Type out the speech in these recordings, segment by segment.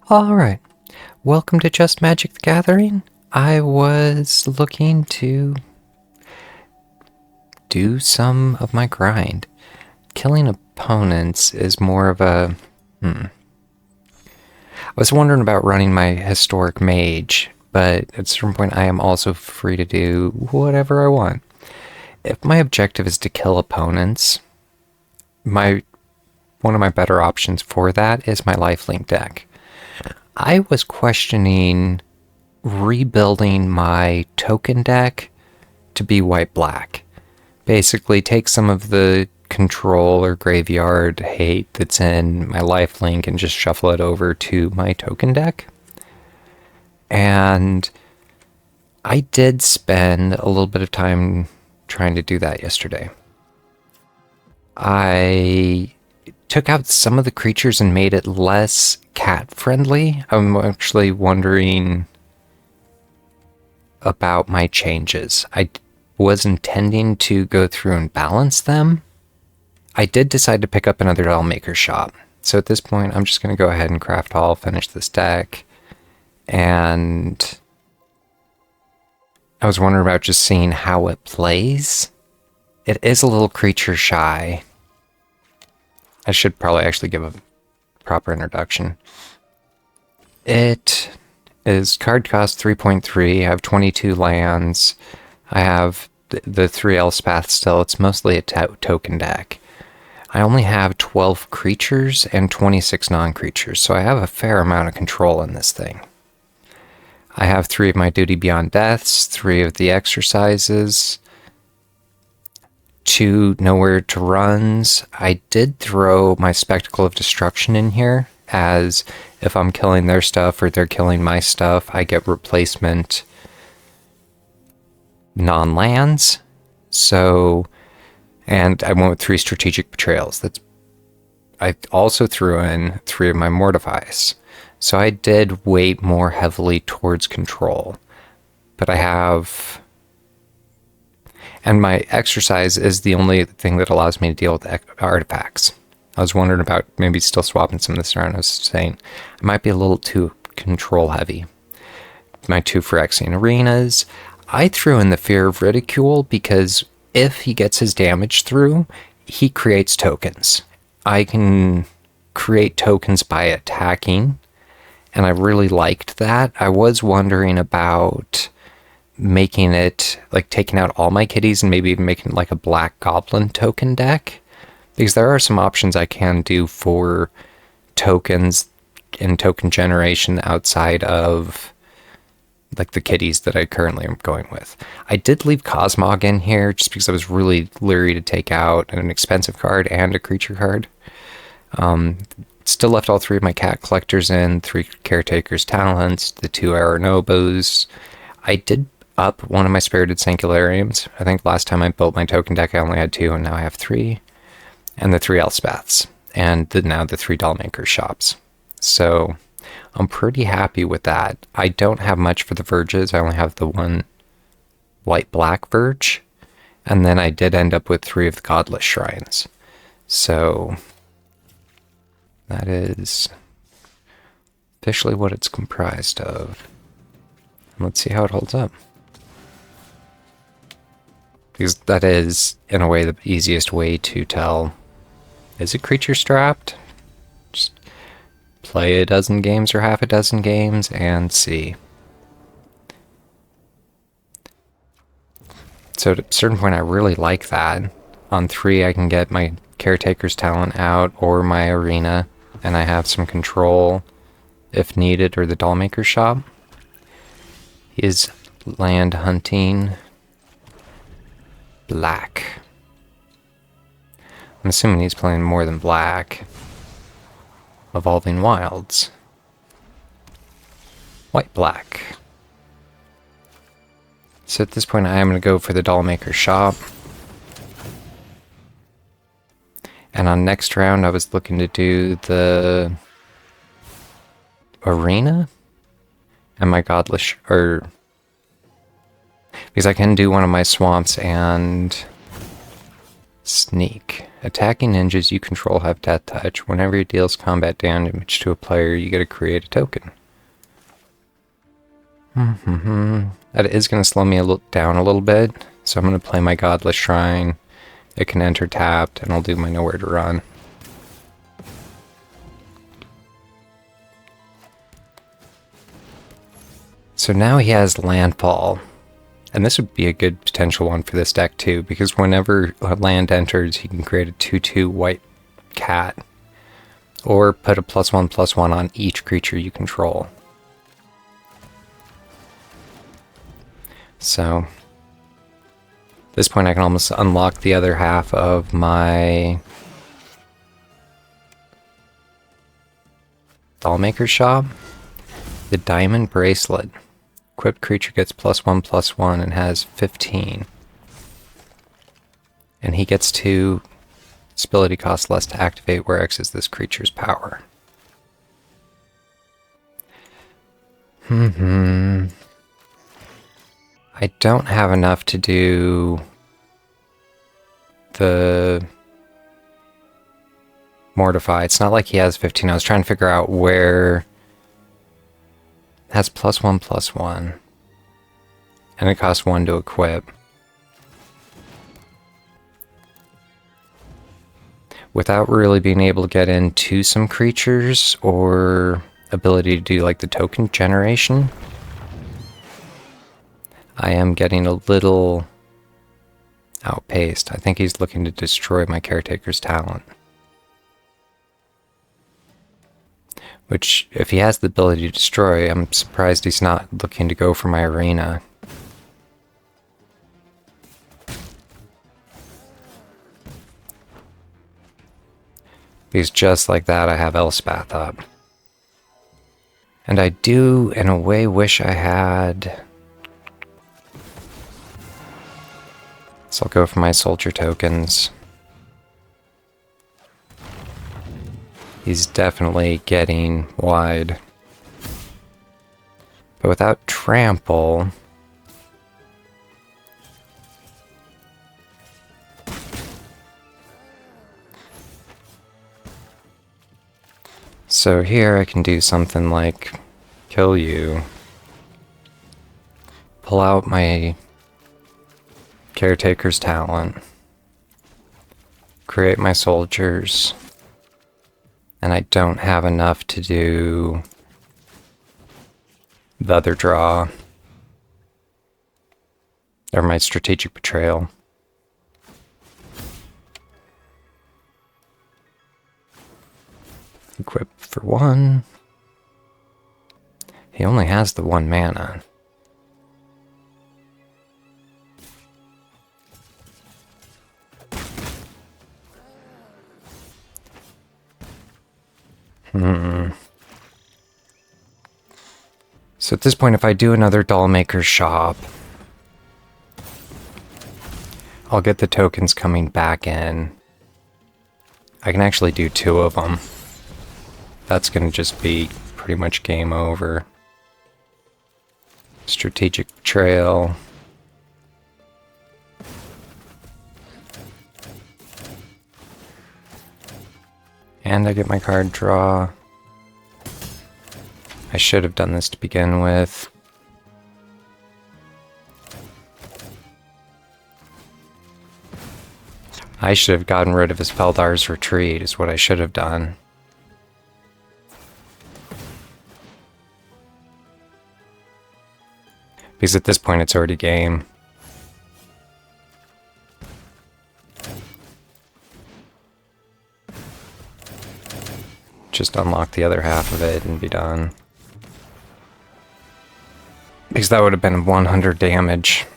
Alright, welcome to Just Magic the Gathering. I was looking to do some of my grind. Killing opponents is more of a... I was wondering about running my Historic Mage, but at a certain point I am also free to do whatever I want. If my objective is to kill opponents, one of my better options for that is my Lifelink deck. I was questioning rebuilding my token deck to be white-black. Basically, take some of the control or graveyard hate that's in my lifelink and just shuffle it over to my token deck. And I did spend a little bit of time trying to do that yesterday. I took out some of the creatures and made it less cat-friendly. I'm actually wondering about my changes. I was intending to go through and balance them. I did decide to pick up another Dollmaker shop. So at this point, I'm just going to go ahead and craft all, finish this deck. And I was wondering about just seeing how it plays. It is a little creature shy. I should probably actually give a proper introduction. It is card cost 3.3. I have 22 lands. I have the 3 Elspeth still. It's mostly a token deck. I only have 12 creatures and 26 non-creatures, so I have a fair amount of control in this thing. I have 3 of my Duty Beyond Deaths, 3 of the Exercises, 2 Nowhere to Runs. I did throw my Spectacle of Destruction in here, as if I'm killing their stuff or they're killing my stuff, I get replacement non-lands. So, and I went with 3 Strategic Betrayals. I also threw in 3 of my Mortifies. So I did weight more heavily towards control. But I have... And my Exercise is the only thing that allows me to deal with artifacts. I was wondering about maybe still swapping some of this around. I was saying I might be a little too control heavy. My 2 Phyrexian Arenas. I threw in the Fear of Ridicule because if he gets his damage through, he creates tokens. I can create tokens by attacking, and I really liked that. I was wondering about making it, like taking out all my kitties and maybe even making it like a Black Goblin token deck. Because there are some options I can do for tokens and token generation outside of like the kitties that I currently am going with. I did leave Cosmog in here just because I was really leery to take out an expensive card and a creature card. Still left all 3 of my cat collectors in, 3 Caretaker's Talents, the 2 Aranobos. I did up one of my Spirited Sanguinariums. I think last time I built my token deck I only had 2 and now I have 3. And the 3 Elspeths. And now the 3 Dollmaker shops. So I'm pretty happy with that. I don't have much for the Verges. I only have the 1 white-black Verge. And then I did end up with 3 of the Godless Shrines. So that is officially what it's comprised of. Let's see how it holds up. Because that is, in a way, the easiest way to tell, is a creature strapped? Just play a dozen games or half a dozen games and see. So at a certain point I really like that. On 3 I can get my Caretaker's Talent out or my Arena, and I have some control if needed, or the Dollmaker shop. He is land hunting black. I'm assuming he's playing more than black. Evolving Wilds. White-black. So at this point I am going to go for the Dollmaker shop. And on next round I was looking to do the Arena and my Godless, because I can do one of my swamps and Sneak. Attacking ninjas you control have death touch. Whenever he deals combat damage to a player, you get to create a token. That is going to slow me down a little bit, so I'm going to play my Godless Shrine. It can enter tapped, and I'll do my Nowhere to Run. So now he has Landfall. And this would be a good potential one for this deck too, because whenever a land enters, he can create a 2/2 white cat. Or put a +1/+1 on each creature you control. So, at this point I can almost unlock the other half of my Dollmaker shop. The Diamond Bracelet. Equipped creature gets +1/+1 and has 15. And he gets 2 ability cost less to activate where X is this creature's power. I don't have enough to do the Mortify. It's not like he has 15. I was trying to figure out where it has +1/+1. And it costs 1 to equip. Without really being able to get into some creatures or ability to do like the token generation, I am getting a little outpaced. I think he's looking to destroy my Caretaker's Talent. Which, if he has the ability to destroy, I'm surprised he's not looking to go for my arena. Because just like that, I have Elspeth up. And I do, in a way, wish I had... So I'll go for my soldier tokens. He's definitely getting wide. But without trample... So here I can do something like kill you, pull out my Caretaker's Talent, create my soldiers, and I don't have enough to do the other draw, or my Strategic Betrayal. Equip for 1. He only has the 1 mana. So at this point, if I do another Dollmaker shop, I'll get the tokens coming back in. I can actually do 2 of them. That's going to just be pretty much game over. Strategic Betrayal. And I get my card draw. I should have done this to begin with. I should have gotten rid of his Feldar's Retreat, is what I should have done. Because at this point it's already game. Just unlock the other half of it and be done. Because that would have been 100 damage.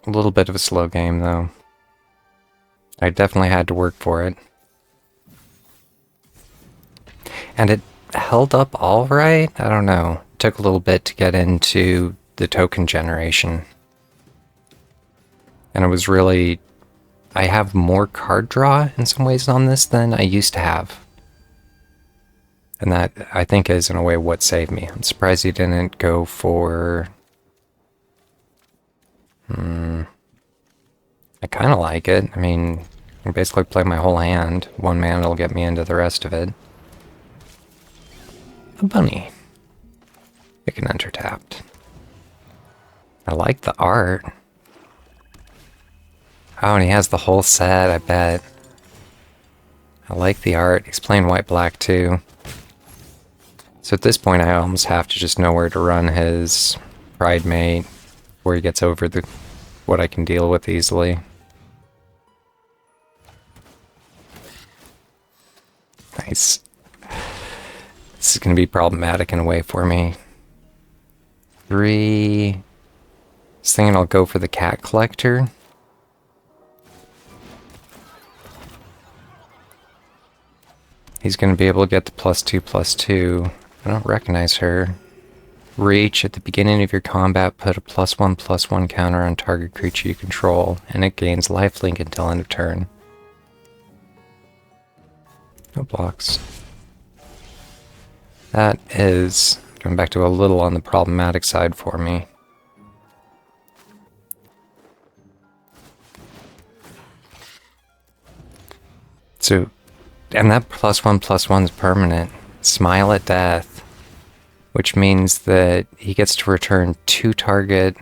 A little bit of a slow game though. I definitely had to work for it. And it held up all right? I don't know. It took a little bit to get into the token generation. And it was really... I have more card draw in some ways on this than I used to have. And that, I think, is in a way what saved me. I'm surprised he didn't go for... I kind of like it. I mean, I can basically play my whole hand. One mana will get me into the rest of it. A bunny. It can enter tapped. I like the art. Oh, and he has the whole set, I bet. I like the art. He's playing white-black too. So at this point, I almost have to just know where to run his Pridemate, where he gets over the what I can deal with easily. Nice. This is going to be problematic in a way for me. 3. I was thinking I'll go for the Cat Collector. He's going to be able to get the +2/+2. I don't recognize her. Reach. At the beginning of your combat, put a +1/+1 counter on target creature you control, and it gains lifelink until end of turn. No blocks. That is going back to a little on the problematic side for me. So, and that +1/+1 is permanent. Smile at Death, which means that he gets to return 2 target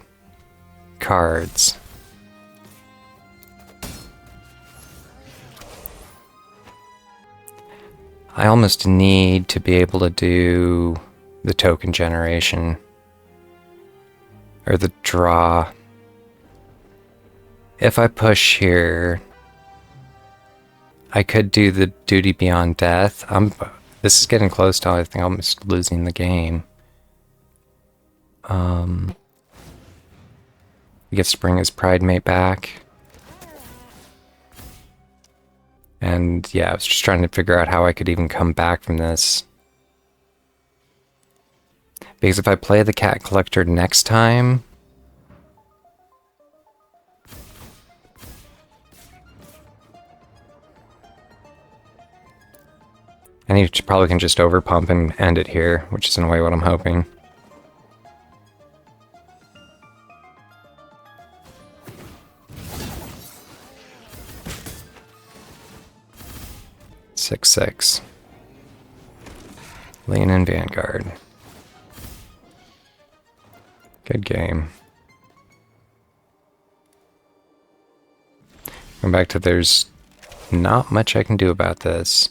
cards. I almost need to be able to do the token generation. Or the draw. If I push here, I could do the Duty Beyond Death. This is getting close to, I think, almost losing the game. He gets to bring his Pridemate back. And yeah, I was just trying to figure out how I could even come back from this. Because if I play the Cat Collector next time, and he probably can just overpump and end it here, which is in a way what I'm hoping. Six. Lean in Vanguard. Good game. Going back to there's not much I can do about this.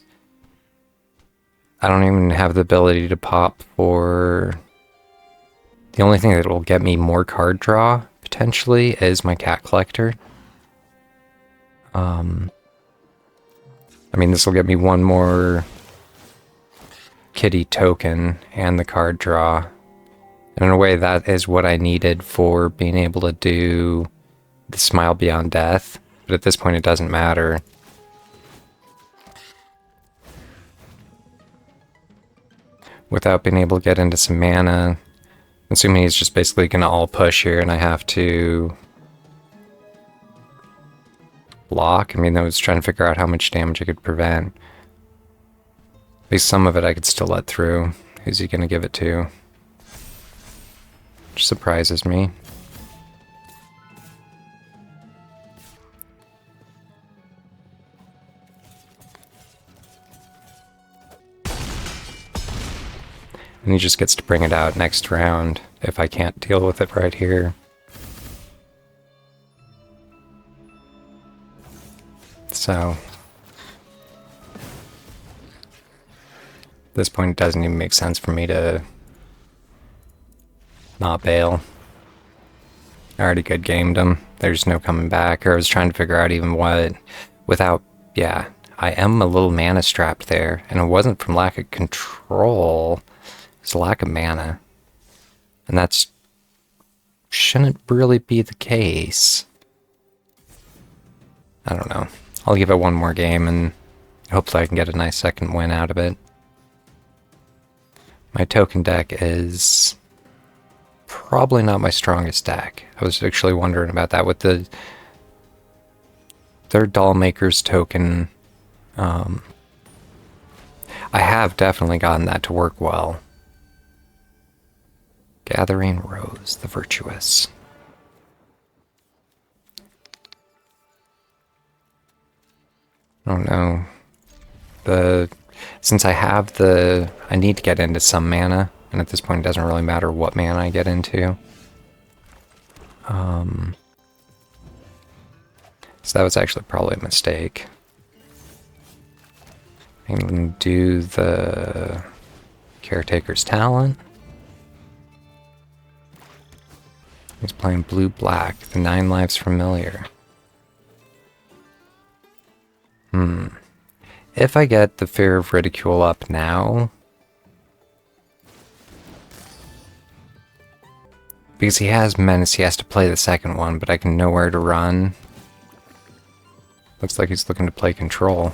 I don't even have the ability to pop for... The only thing that will get me more card draw, potentially, is my Cat Collector. I mean, this will get me one more kitty token and the card draw. And in a way, that is what I needed for being able to do the Smile Beyond Death. But at this point, it doesn't matter. Without being able to get into some mana, assuming he's just basically going to all push here and I have to block. I mean, I was trying to figure out how much damage I could prevent. At least some of it I could still let through. Who's he going to give it to? Which surprises me. And he just gets to bring it out next round if I can't deal with it right here. So, at this point, it doesn't even make sense for me to not bail. I already good gamed him. There's no coming back. Or I was trying to figure out even what, without, yeah, I am a little mana strapped there. And it wasn't from lack of control, it's lack of mana. And that's shouldn't really be the case. I don't know. I'll give it one more game and hopefully I can get a nice second win out of it. My token deck is probably not my strongest deck. I was actually wondering about that with the third Dollmaker's token. I have definitely gotten that to work well. Gathering Rose, the Virtuous. I don't know. Since I need to get into some mana, and at this point it doesn't really matter what mana I get into. So that was actually probably a mistake. I can do the Caretaker's Talent. He's playing blue-black, the 9 lives familiar. If I get the Fear of Ridicule up now, because he has Menace, he has to play the second one, but I can know where to run. Looks like he's looking to play Control.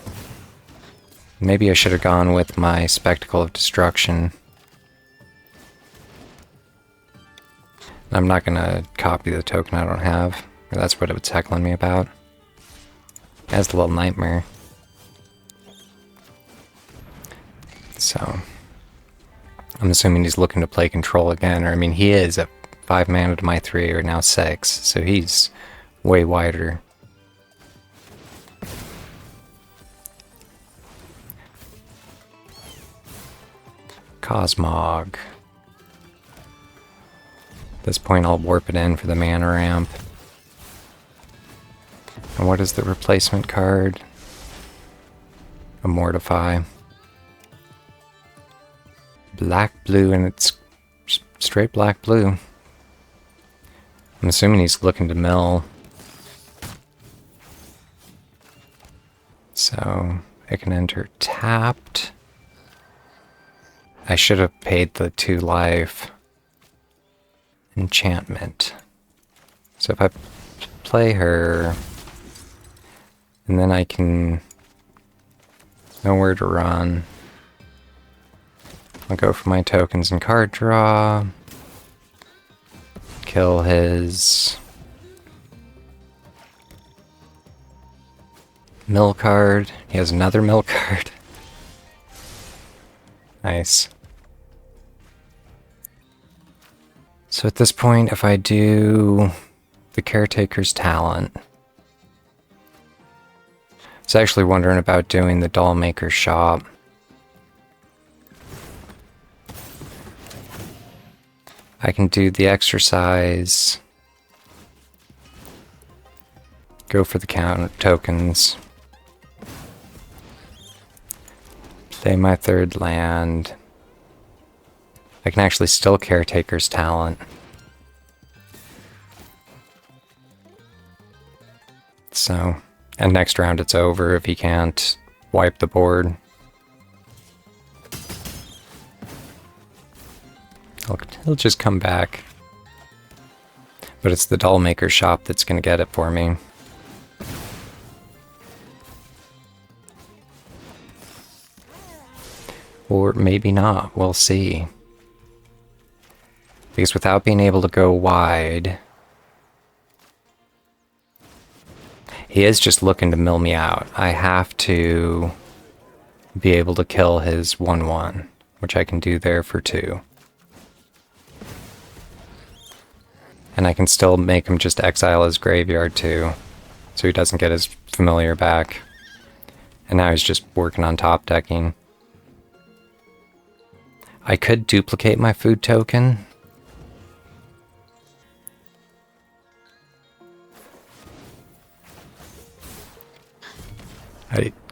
Maybe I should have gone with my Spectacle of Destruction. I'm not going to copy the token I don't have. Or that's what it was heckling me about. As the little nightmare. So, I'm assuming he's looking to play Control again. Or, I mean, he is at 5 mana to my 3, or now 6. So he's way wider. Cosmog. At this point, I'll warp it in for the mana ramp. And what is the replacement card? A Mortify. Black, blue, and it's straight black, blue. I'm assuming he's looking to mill. So, I can enter tapped. I should have paid the 2 life enchantment. So if I play her, and then I can know where to run. I'll go for my tokens and card draw. Kill his mill card. He has another mill card. Nice. So at this point, if I do the Caretaker's Talent, I was actually wondering about doing the Dollmaker's Shop. I can do the exercise, go for the count tokens, play my 3rd land. I can actually still Caretaker's Talent. So, and next round it's over if he can't wipe the board. He'll just come back. But it's the Dollmaker's Shop that's going to get it for me. Or maybe not, we'll see. Because without being able to go wide, he is just looking to mill me out. I have to be able to kill his 1/1, which I can do there for 2. And I can still make him just exile his graveyard too, so he doesn't get his familiar back. And now he's just working on top decking. I could duplicate my food token.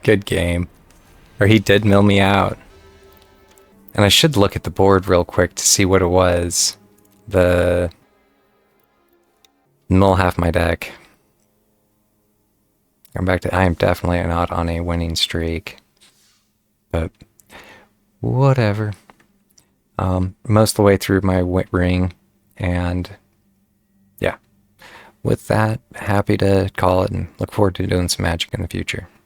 Good game. Or he did mill me out. And I should look at the board real quick to see what it was. The mill half my deck. Going back to, I am definitely not on a winning streak. But whatever. Most of the way through my ring, and yeah. With that, happy to call it and look forward to doing some Magic in the future.